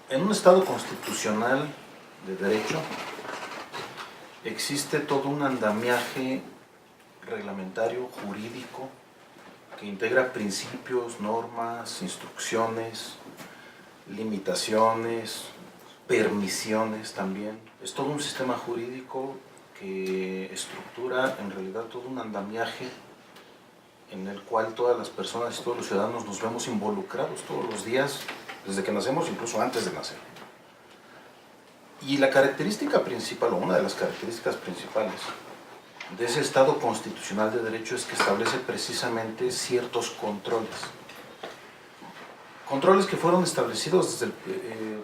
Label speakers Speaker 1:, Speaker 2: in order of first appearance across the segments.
Speaker 1: En un Estado constitucional de derecho existe todo un andamiaje reglamentario, jurídico, que integra principios, normas, instrucciones, limitaciones, permisiones también. Es todo un sistema jurídico que estructura en realidad todo un andamiaje en el cual todas las personas y todos los ciudadanos nos vemos involucrados todos los días, desde que nacemos, incluso antes de nacer. Y la característica principal, o una de las características principales de ese Estado constitucional de derecho, es que establece precisamente ciertos controles. Controles que fueron establecidos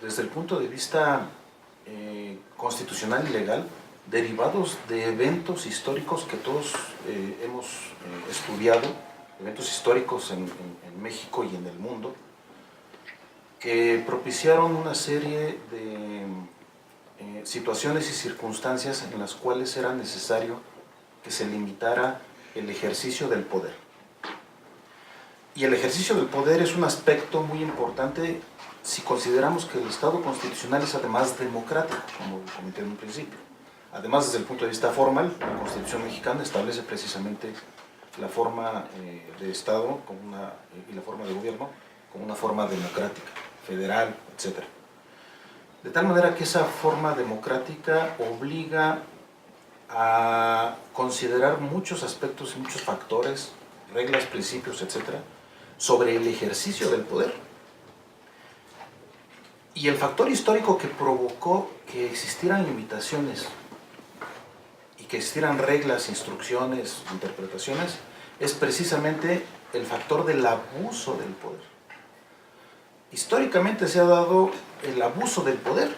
Speaker 1: desde el punto de vista constitucional y legal, derivados de eventos históricos que todos hemos estudiado, eventos históricos en México y en el mundo, que propiciaron una serie de situaciones y circunstancias en las cuales era necesario que se limitara el ejercicio del poder. Y el ejercicio del poder es un aspecto muy importante si consideramos que el Estado constitucional es además democrático, como comenté en un principio. Además, desde el punto de vista formal, la Constitución mexicana establece precisamente la forma de Estado y la forma de gobierno como una forma democrática, federal, etc. De tal manera que esa forma democrática obliga a considerar muchos aspectos, muchos factores, reglas, principios, etc., sobre el ejercicio del poder. Y el factor histórico que provocó que existieran limitaciones y que existieran reglas, instrucciones, interpretaciones, es precisamente el factor del abuso del poder. Históricamente se ha dado el abuso del poder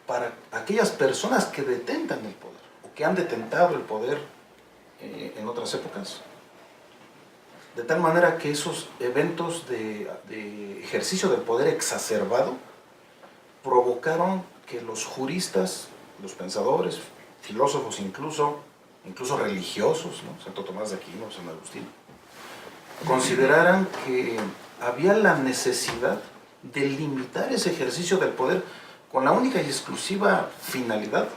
Speaker 1: para aquellas personas que detentan el poder, o que han detentado el poder en otras épocas, de tal manera que esos eventos de ejercicio del poder exacerbado provocaron que los juristas, los pensadores, filósofos incluso religiosos, ¿no? Santo Tomás de Aquino, San Agustín, consideraran que había la necesidad de limitar ese ejercicio del poder con la única y exclusiva finalidad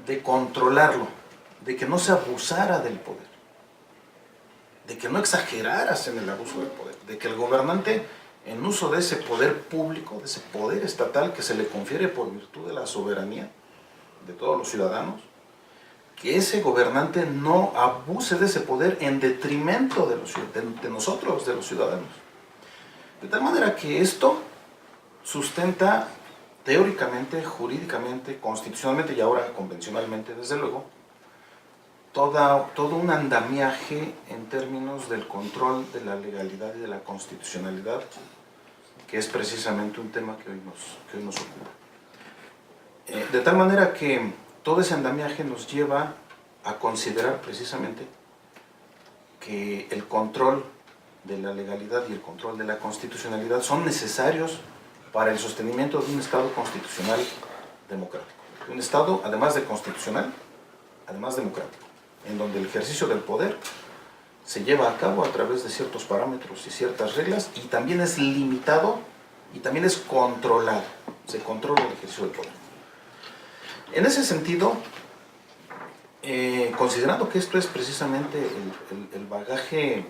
Speaker 1: de controlarlo, de que no se abusara del poder, de que no exageraras en el abuso del poder, de que el gobernante, en uso de ese poder público, de ese poder estatal que se le confiere por virtud de la soberanía de todos los ciudadanos, que ese gobernante no abuse de ese poder en detrimento de nosotros, de los ciudadanos. De tal manera que esto sustenta teóricamente, jurídicamente, constitucionalmente y ahora convencionalmente, desde luego, todo un andamiaje en términos del control de la legalidad y de la constitucionalidad, que es precisamente un tema que hoy nos ocupa. De tal manera que todo ese andamiaje nos lleva a considerar precisamente que el control de la legalidad y el control de la constitucionalidad son necesarios para el sostenimiento de un Estado constitucional democrático. Un Estado, además de constitucional, además democrático, en donde el ejercicio del poder se lleva a cabo a través de ciertos parámetros y ciertas reglas, y también es limitado y también es controlado. Se controla el ejercicio del poder. En ese sentido, considerando que esto es precisamente el bagaje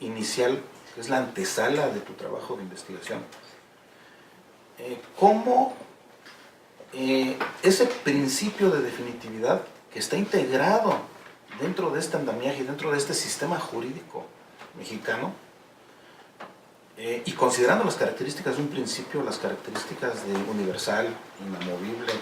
Speaker 1: inicial, que es la antesala de tu trabajo de investigación, ¿cómo ese principio de definitividad que está integrado dentro de este andamiaje, dentro de este sistema jurídico mexicano, y considerando las características de un principio, las características de universal, inamovible,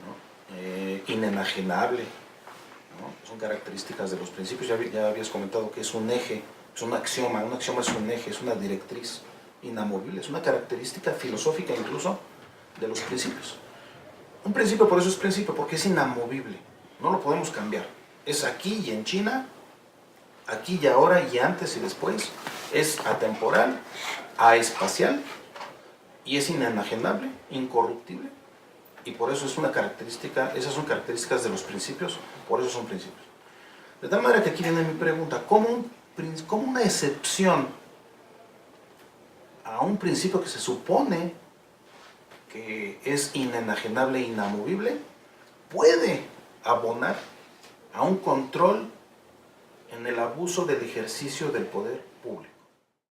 Speaker 1: ¿no? Inenajenable, ¿no? Son características de los principios. Ya habías comentado que es un eje, es un axioma es un eje, es una directriz inamovible, es una característica filosófica incluso de los principios. Un principio por eso es principio, porque es inamovible, no lo podemos cambiar. Es aquí y en China, aquí y ahora y antes y después, es atemporal, aespacial y es inenajenable, incorruptible, y por eso es una característica, esas son características de los principios, por eso son principios. De tal manera que aquí viene mi pregunta, ¿cómo una excepción a un principio que se supone que es inenajenable e inamovible, puede abonar a un control en el abuso del ejercicio del poder público.